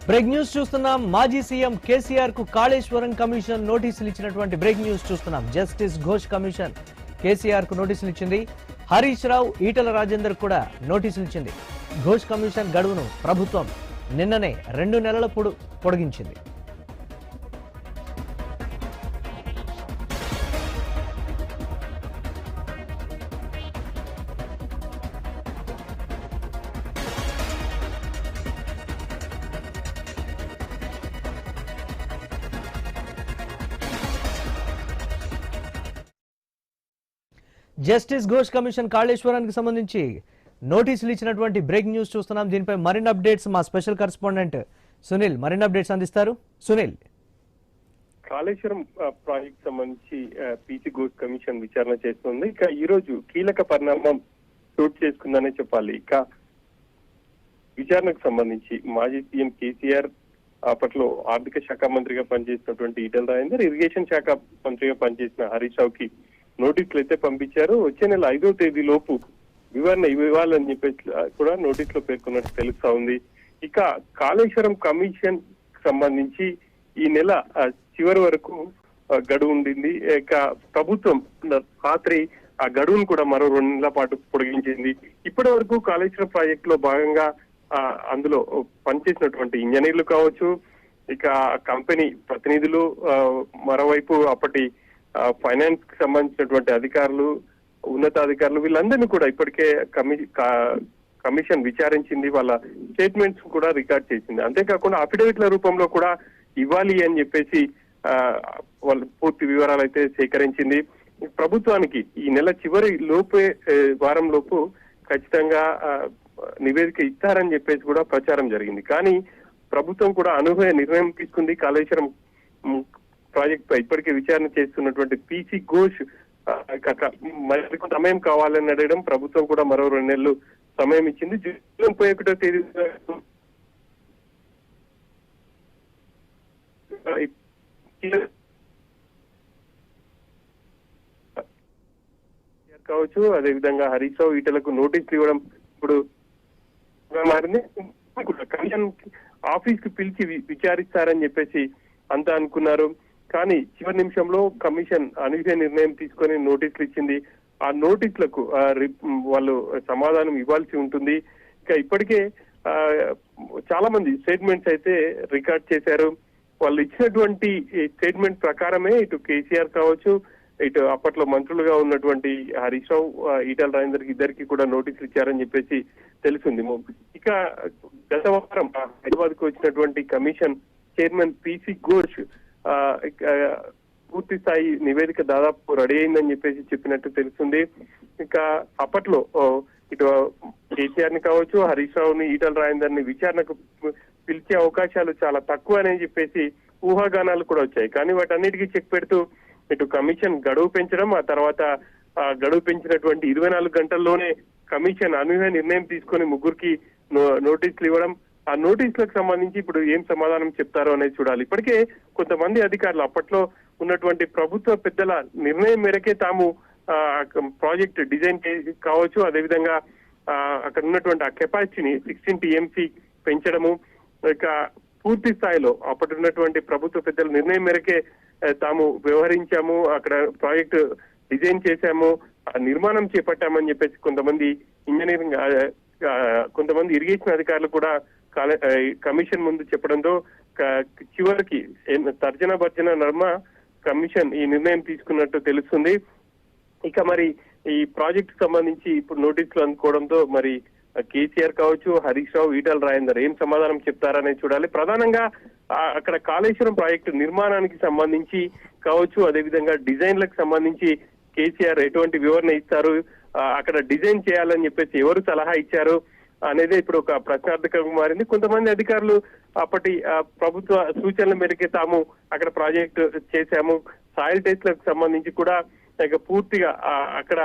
Break news చూస్తున్నాం. మాజీ CM KCR కు కాళేశ్వరం కమిషన్ నోటీసులు ఇచ్చినటువంటి బ్రేక్ న్యూస్ చూస్తున్నాం. జస్టిస్ ఘోష్ కమిషన్ కేసీఆర్ కు నోటీసులు ఇచ్చింది. హరీష్ రావు, ఈటల రాజేందర్ కూడా నోటీసులు ఇచ్చింది. ఘోష్ కమిషన్ గడువును ప్రభుత్వం నిన్ననే 2 నెలల పొడిగించింది. జస్టిస్ ఘోష్ కమిషన్ కాళేశ్వరానికి సంబంధించి నోటీసులు ఇచ్చినటువంటి బ్రేక్ న్యూస్ చూస్తున్నాం. దీనిపై మరిన్ని అప్డేట్స్ మా స్పెషల్ కరెస్పాండెంట్ సునీల్ మరిన్ని అప్డేట్స్ అందిస్తారు. సునీల్, కాళేశ్వరం ప్రాజెక్ట్ సంబంధించి పీసీ ఘోష్ కమిషన్ విచారణ చేస్తుంది. ఇక ఈ రోజు కీలక పరిణామం చోటు చేసుకుందనే చెప్పాలి. ఇక విచారణకు సంబంధించి మాజీ సీఎం కేసీఆర్, అప్పట్లో ఆర్థిక శాఖ మంత్రిగా పనిచేసినటువంటి ఈటల రాజేందర్, ఇరిగేషన్ శాఖ మంత్రిగా పనిచేసిన హరీష్ రావుకి నోటీసులు అయితే పంపించారు. వచ్చే నెల 5వ తేదీ లోపు వివరణ ఇవ్వాలని చెప్పేసి కూడా నోటీస్ లో పేర్కొన్నట్టు తెలుస్తా ఉంది. ఇక కాళేశ్వరం కమిషన్ సంబంధించి ఈ నెల చివరి వరకు గడువు ఉండింది. ఇక ప్రభుత్వం రాత్రి ఆ గడువును కూడా మరో 2 నెలల పాటు పొడిగించింది. ఇప్పటి వరకు కాళేశ్వరం ప్రాజెక్ట్ లో భాగంగా అందులో పనిచేసినటువంటి ఇంజనీర్లు కావచ్చు, ఇక కంపెనీ ప్రతినిధులు, మరోవైపు అప్పటి ఫైనాన్స్ కి సంబంధించినటువంటి అధికారులు, ఉన్నతాధికారులు, వీళ్ళందరినీ కూడా ఇప్పటికే కమిషన్ విచారించింది. వాళ్ళ స్టేట్మెంట్స్ కూడా రికార్డ్ చేసింది. అంతేకాకుండా అఫిడవిట్ల రూపంలో కూడా ఇవ్వాలి అని చెప్పేసి వాళ్ళ పూర్తి వివరాలు అయితే సేకరించింది. ప్రభుత్వానికి ఈ నెల చివరి వారం లోపు ఖచ్చితంగా నివేదిక ఇస్తారని చెప్పేసి కూడా ప్రచారం జరిగింది. కానీ ప్రభుత్వం కూడా అనూహ్య నిర్ణయం తీసుకుంది. కాళేశ్వరం ప్రాజెక్ట్ పై ఇప్పటికే విచారణ చేస్తున్నటువంటి పీసీ ఘోష్ మరికొంత సమయం కావాలని అడగడం, ప్రభుత్వం కూడా మరో 2 నెలలు సమయం ఇచ్చింది. జూన్ 31వ తేదీ కావచ్చు, అదేవిధంగా హరీష్ రావు, ఈటలకు నోటీసులు ఇవ్వడం ఇప్పుడు మారింది. కమిషన్ ఆఫీస్ కు పిలిచి విచారిస్తారని చెప్పేసి అంతా అనుకున్నారు. కానీ చివరి నిమిషంలో కమిషన్ అనూహ్య నిర్ణయం తీసుకొని నోటీసులు ఇచ్చింది. ఆ నోటీసులకు వాళ్ళు సమాధానం ఇవ్వాల్సి ఉంటుంది. ఇక ఇప్పటికే చాలా మంది స్టేట్మెంట్స్ అయితే రికార్డ్ చేశారు. వాళ్ళు ఇచ్చినటువంటి స్టేట్మెంట్ ప్రకారమే ఇటు కేసీఆర్ కావచ్చు, ఇటు అప్పట్లో మంత్రులుగా ఉన్నటువంటి హరీష్ రావు, ఈటల రాజేందర్ ఇద్దరికి కూడా నోటీసులు ఇచ్చారని చెప్పేసి తెలిసింది. ఇక గత వారం హైదరాబాద్ కు వచ్చినటువంటి కమిషన్ చైర్మన్ పీసీ ఘోష్ పూర్తి స్థాయి నివేదిక దాదాపు రెడీ అయిందని చెప్పేసి చెప్పినట్టు తెలుస్తుంది. ఇక అప్పట్లో ఇటు కేసీఆర్ ని కావచ్చు, హరీష్ రావుని, ఈటల రాజేందర్ ని విచారణకు పిలిచే అవకాశాలు చాలా తక్కువ అని చెప్పేసి ఊహాగానాలు కూడా వచ్చాయి. కానీ వాటన్నిటికీ చెక్ పెడుతూ ఇటు కమిషన్ గడువు పెంచడం, ఆ తర్వాత గడువు పెంచినటువంటి 24 గంటల్లోనే కమిషన్ అనూహ్య నిర్ణయం తీసుకొని ముగ్గురికి నోటీసులు ఇవ్వడం, ఆ నోటీసులకు సంబంధించి ఇప్పుడు ఏం సమాధానం చెప్తారో అనేది చూడాలి. ఇప్పటికే కొంతమంది అధికారులు అప్పట్లో ఉన్నటువంటి ప్రభుత్వ పెద్దల నిర్ణయం మేరకే తాము ప్రాజెక్ట్ డిజైన్ కావచ్చు, అదేవిధంగా అక్కడ ఉన్నటువంటి ఆ కెపాసిటీని 16 TMC పెంచడము, ఇక పూర్తి స్థాయిలో అప్పటి ఉన్నటువంటి ప్రభుత్వ పెద్దల నిర్ణయం మేరకే తాము వ్యవహరించాము, అక్కడ ప్రాజెక్టు డిజైన్ చేశాము, నిర్మాణం చేపట్టామని చెప్పేసి కొంతమంది ఇంజనీరింగ్, కొంతమంది ఇరిగేషన్ అధికారులు కూడా కమిషన్ ముందు చెప్పడంతో చివరికి తర్జన భర్జన నర్మ కమిషన్ ఈ నిర్ణయం తీసుకున్నట్టు తెలుస్తుంది. ఇక మరి ఈ ప్రాజెక్ట్ సంబంధించి ఇప్పుడు నోటీసులు అందుకోవడంతో మరి కేసీఆర్ కావచ్చు, హరీష్ రావు, ఈటల రాజేందర్ ఏం సమాధానం చెప్తారనేది చూడాలి. ప్రధానంగా అక్కడ కాళేశ్వరం ప్రాజెక్టు నిర్మాణానికి సంబంధించి కావచ్చు, అదేవిధంగా డిజైన్లకు సంబంధించి కేసీఆర్ ఎటువంటి వివరణ ఇస్తారు, అక్కడ డిజైన్ చేయాలని చెప్పేసి ఎవరు సలహా ఇచ్చారు అనేది ఇప్పుడు ఒక ప్రశ్నార్థకంగా మారింది. కొంతమంది అధికారులు అప్పటి ప్రభుత్వ సూచనల మేరకే తాము అక్కడ ప్రాజెక్టు చేశాము, సాయిల్ టెస్ట్లకు సంబంధించి కూడా పూర్తిగా అక్కడ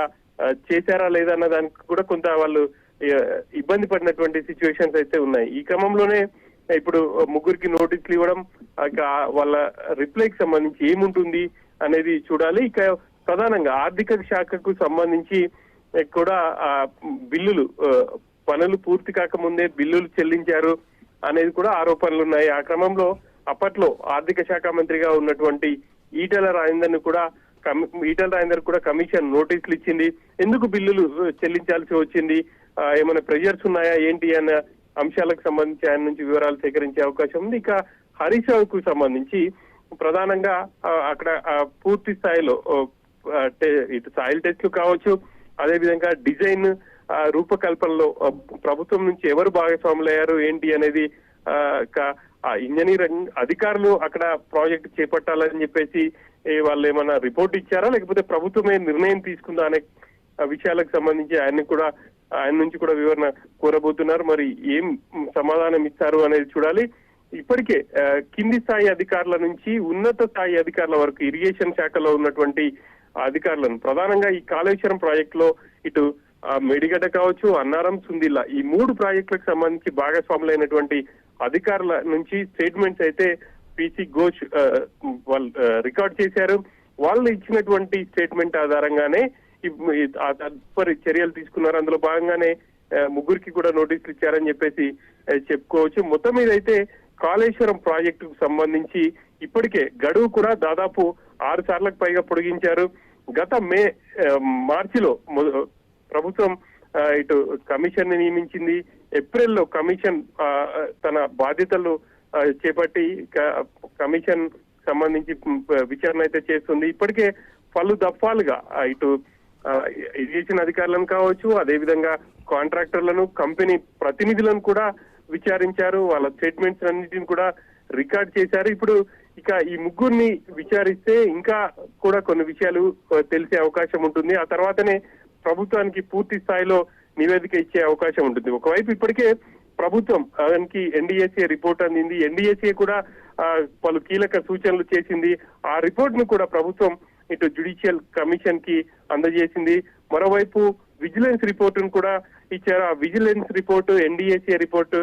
చేశారా లేదా అన్న దానికి కూడా కొంత వాళ్ళు ఇబ్బంది పడినటువంటి సిచ్యువేషన్స్ అయితే ఉన్నాయి. ఈ క్రమంలోనే ఇప్పుడు ముగ్గురికి నోటీసులు ఇవ్వడం, వాళ్ళ రిప్లైకి సంబంధించి ఏముంటుంది అనేది చూడాలి. ఇక ప్రధానంగా ఆర్థిక శాఖకు సంబంధించి కూడా బిల్లులు పనులు పూర్తి కాకముందే బిల్లులు చెల్లించారు. అనేది కూడా ఆరోపణలు ఉన్నాయి. ఆ క్రమంలో అప్పట్లో ఆర్థిక శాఖ మంత్రిగా ఉన్నటువంటి ఈటెల రాజేందర్ కూడా కమిషన్ నోటీసులు ఇచ్చింది. ఎందుకు బిల్లులు చెల్లించాల్సి వచ్చింది, ఏమైనా ప్రెజర్స్ ఉన్నాయా ఏంటి అన్న అంశాలకు సంబంధించి ఆయన నుంచి వివరాలు సేకరించే అవకాశం ఉంది. ఇక హరీష్ రావుకు సంబంధించి ప్రధానంగా అక్కడ పూర్తి స్థాయిలో ఇటు సాయిల్ టెస్ట్లు కావచ్చు, అదేవిధంగా డిజైన్ రూపకల్పనలో ప్రభుత్వం నుంచి ఎవరు భాగస్వాములయ్యారు ఏంటి అనేది ఇంజనీరింగ్ అధికారులు అక్కడ ప్రాజెక్ట్ చేపట్టాలని చెప్పేసి వాళ్ళు ఏమైనా రిపోర్ట్ ఇచ్చారా, లేకపోతే ప్రభుత్వమే నిర్ణయం తీసుకుందా అనే విషయాలకు సంబంధించి ఆయన నుంచి కూడా వివరణ కోరబోతున్నారు. మరి ఏం సమాధానం ఇస్తారు అనేది చూడాలి. ఇప్పటికే కింది స్థాయి అధికారుల నుంచి ఉన్నత స్థాయి అధికారుల వరకు ఇరిగేషన్ శాఖలో ఉన్నటువంటి అధికారులను ప్రధానంగా ఈ కాళేశ్వరం ప్రాజెక్ట్ లో ఇటు మేడిగడ్డ కావచ్చు, అన్నారం, సుందిల్లా ఈ 3 ప్రాజెక్టులకు సంబంధించి భాగస్వాములైనటువంటి అధికారుల నుంచి స్టేట్మెంట్స్ అయితే పిసి ఘోష్ వాళ్ళు రికార్డ్ చేశారు. వాళ్ళు ఇచ్చినటువంటి స్టేట్మెంట్ ఆధారంగానే తదుపరి చర్యలు తీసుకున్నారు. అందులో భాగంగానే 3కి కూడా నోటీసులు ఇచ్చారని చెప్పేసి చెప్పుకోవచ్చు. మొత్తం మీద అయితే కాళేశ్వరం ప్రాజెక్టుకు సంబంధించి ఇప్పటికే గడువు కూడా దాదాపు 6 సార్లకు పైగా పొడిగించారు. గత మార్చిలో ప్రభుత్వం ఇటు కమిషన్ ని నియమించింది. ఏప్రిల్లో కమిషన్ తన బాధ్యతలు చేపట్టి కమిషన్ సంబంధించి విచారణ అయితే చేస్తుంది. ఇప్పటికే పలు దఫాలుగా ఇటు ఇరిగేషన్ అధికారులను కావచ్చు, అదేవిధంగా కాంట్రాక్టర్లను, కంపెనీ ప్రతినిధులను కూడా విచారించారు. వాళ్ళ స్టేట్మెంట్స్ అన్నిటిని కూడా రికార్డ్ చేశారు. ఇప్పుడు ఇక ఈ 3ని విచారిస్తే ఇంకా కూడా కొన్ని విషయాలు తెలిసే అవకాశం ఉంటుంది. ఆ తర్వాతనే ప్రభుత్వానికి పూర్తి స్థాయిలో నివేదిక ఇచ్చే అవకాశం ఉంటుంది. ఒకవైపు ఇప్పటికే ప్రభుత్వం దానికి ఎన్డీఏసీ రిపోర్ట్ అందింది. ఎన్డీఏసీ కూడా పలు కీలక సూచనలు చేసింది. ఆ రిపోర్ట్ ను కూడా ప్రభుత్వం ఇటు జ్యుడిషియల్ కమిషన్ కి అందజేసింది. మరోవైపు విజిలెన్స్ రిపోర్టును కూడా ఇచ్చారు. ఆ విజిలెన్స్ రిపోర్టు, ఎన్డీఏసీ రిపోర్టు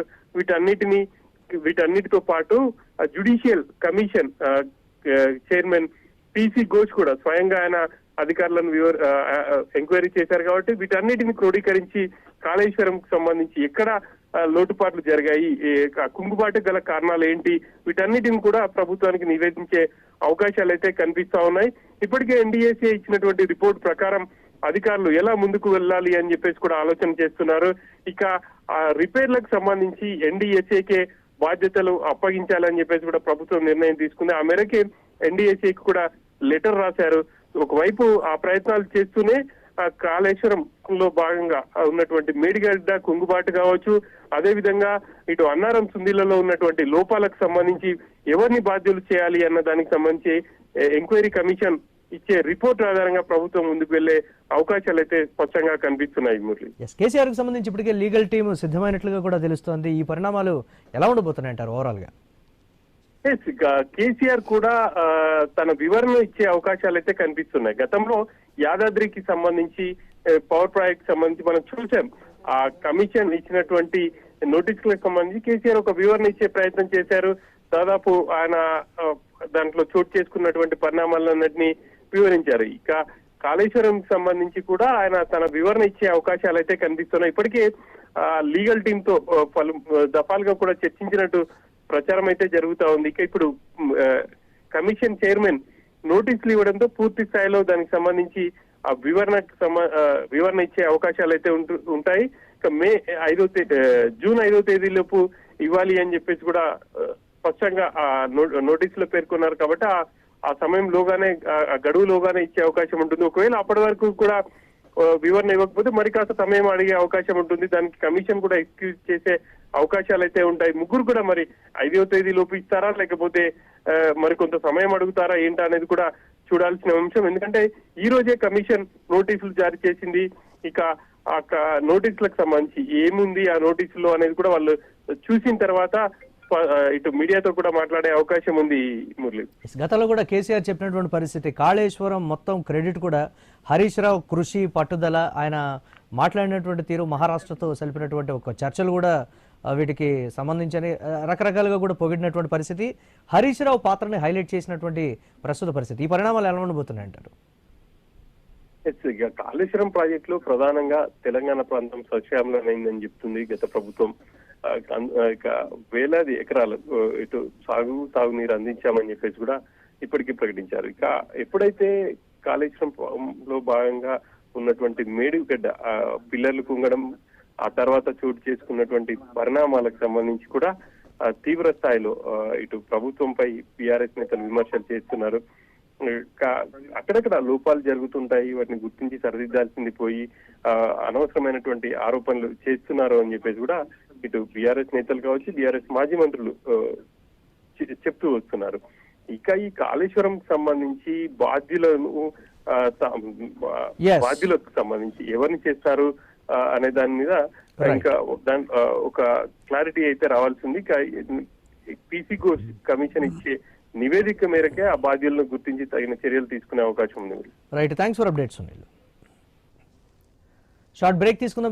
వీటన్నిటితో పాటు judicial commission chairman PC Ghosh కూడా స్వయంగా ఆయన అధికారులను ఎంక్వైరీ చేశారు. కాబట్టి వీటన్నిటిని క్రోడీకరించి కాళేశ్వరం సంబంధించి ఎక్కడ లోటుపాట్లు జరిగాయి, కుంగుబాటు గల కారణాలు ఏంటి, వీటన్నిటిని కూడా ప్రభుత్వానికి నివేదించే అవకాశాలు అయితే కనిపిస్తా ఉన్నాయి. ఇప్పటికే ఎన్డీఏసీ ఇచ్చినటువంటి రిపోర్ట్ ప్రకారం అధికారులు ఎలా ముందుకు వెళ్ళాలి అని చెప్పేసి కూడా ఆలోచన చేస్తున్నారు. ఇక ఆ రిపేర్లకు సంబంధించి ఎన్డీఏసీకే బాధ్యతలు అప్పగించాలని చెప్పేసి కూడా ప్రభుత్వం నిర్ణయం తీసుకుంది. ఆ మేరకే ఎన్డీఏసీకి కూడా లెటర్ రాశారు. ఒకవైపు ఆ ప్రయత్నాలు చేస్తూనే కాళేశ్వరంలో భాగంగా ఉన్నటువంటి మేడిగడ్డ కుంగుబాటు కావచ్చు, అదేవిధంగా ఇటు అన్నారం, సుందిల్లలో ఉన్నటువంటి లోపాలకు సంబంధించి ఎవరిని బాధ్యులు చేయాలి అన్న దానికి సంబంధించి ఎంక్వైరీ కమిషన్ ఇచ్చే రిపోర్ట్ ఆధారంగా ప్రభుత్వం ముందుకు వెళ్లే అవకాశాలు అయితే స్పష్టంగా కనిపిస్తున్నాయి. మురళి, కేసీఆర్ కు సంబంధించి ఇప్పటికే లీగల్ టీమ్ సిద్ధమైనట్లుగా కూడా తెలుస్తోంది. ఈ పరిణామాలు ఎలా ఉండబోతున్నాయి అంటారు ఓవరాల్ గా? కేసీఆర్ కూడా తన వివరణ ఇచ్చే అవకాశాలు అయితే కనిపిస్తున్నాయి. గతంలో యాదాద్రికి సంబంధించి పవర్ ప్రాజెక్ట్ సంబంధించి మనం చూసాం. ఆ కమిషన్ ఇచ్చినటువంటి నోటీసులకు సంబంధించి కేసీఆర్ ఒక వివరణ ఇచ్చే ప్రయత్నం చేశారు. దాదాపు ఆయన దాంట్లో చోటు చేసుకున్నటువంటి పరిణామాలన్నింటినీ వివరించారు. ఇక కాళేశ్వరం సంబంధించి కూడా ఆయన తన వివరణ ఇచ్చే అవకాశాలు అయితే కనిపిస్తున్నాయి. ఇప్పటికే లీగల్ టీమ్ తో పలు దఫాలుగా కూడా చర్చించినట్టు ప్రచారం అయితే జరుగుతా ఉంది. ఇక ఇప్పుడు కమిషన్ చైర్మన్ నోటీసులు ఇవ్వడంతో పూర్తి స్థాయిలో దానికి సంబంధించి ఆ వివరణ ఇచ్చే అవకాశాలు అయితే ఉంటాయి. ఇక జూన్ 5వ తేదీలోపు ఇవ్వాలి అని చెప్పేసి కూడా స్పష్టంగా ఆ నోటీసులో పేర్కొన్నారు. కాబట్టి ఆ సమయంలోగానే, ఆ గడువులోగానే ఇచ్చే అవకాశం ఉంటుంది. ఒకవేళ అప్పటి వరకు కూడా వివరణ ఇవ్వకపోతే మరి కాస్త సమయం అడిగే అవకాశం ఉంటుంది. దానికి కమిషన్ కూడా ఎక్స్క్యూజ్ చేసే అవకాశాలు అయితే ఉంటాయి. 3 కూడా మరి 5వ తేదీ లోపు ఇస్తారా, లేకపోతే మరి కొంత సమయం అడుగుతారా ఏంటా అనేది కూడా చూడాల్సిన అంశం. ఎందుకంటే ఈ రోజే కమిషన్ నోటీసులు జారీ చేసింది. ఇక ఆ నోటీసులకు సంబంధించి ఏముంది ఆ నోటీసులో అనేది కూడా వాళ్ళు చూసిన తర్వాత ఇటు మీడియాతో కూడా మాట్లాడే అవకాశం ఉంది. మురళి, గతంలో కూడా కేసీఆర్ చెప్పినటువంటి పరిస్థితి, కాళేశ్వరం మొత్తం క్రెడిట్ కూడా హరీష్ రావు కృషి, పట్టుదల, ఆయన మాట్లాడినటువంటి తీరు, మహారాష్ట్రతో సలిపినటువంటి ఒక చర్చలు కూడా వీటికి సంబంధించి రకరకాలుగా కూడా పొగిడినటువంటి పరిస్థితి, హరీష్ రావు పాత్రని హైలైట్ చేసినటువంటి ప్రస్తుత పరిస్థితి. ఈ పరిణామాలు ఎలా ఉండబోతున్నాయి అంటారు? కాళేశ్వరం ప్రాజెక్టులో ప్రధానంగా తెలంగాణ ప్రాంతం సస్యామలమైందని చెప్తుంది గత ప్రభుత్వం. ఇక వేలాది ఎకరాలు ఇటు తాగునీరు అందించామని చెప్పేసి కూడా ఇప్పటికీ ప్రకటించారు. ఇక ఎప్పుడైతే కాళేశ్వరంలో భాగంగా ఉన్నటువంటి మేడిగడ్డ పిల్లర్లు కుంగడం, ఆ తర్వాత చోటు చేసుకున్నటువంటి పరిణామాలకు సంబంధించి కూడా తీవ్ర స్థాయిలో ఇటు ప్రభుత్వంపై బీఆర్ఎస్ నేతలు విమర్శలు చేస్తున్నారు. అక్కడక్కడ లోపాలు జరుగుతుంటాయి, వాటిని గుర్తించి సరిదిద్దాల్సింది పోయి అనవసరమైనటువంటి ఆరోపణలు చేస్తున్నారు అని చెప్పేసి కూడా ఇటు బీఆర్ఎస్ నేతలు కావచ్చు, బీఆర్ఎస్ మాజీ మంత్రులు చెప్తూ వస్తున్నారు. ఇక ఈ కాళేశ్వరం సంబంధించి బాధ్యులకు సంబంధించి ఎవరిని చేస్తారు అనే దాని మీద ఇంకా ఒక క్లారిటీ అయితే రావాల్సింది. పీసీ ఘోష్ కమిషన్ ఇచ్చే నివేదిక మేరకే ఆ బాధ్యులను గుర్తించి తగిన చర్యలు తీసుకునే అవకాశం ఉంది. Right, thanks for updates. Short break తీసుకుందాం.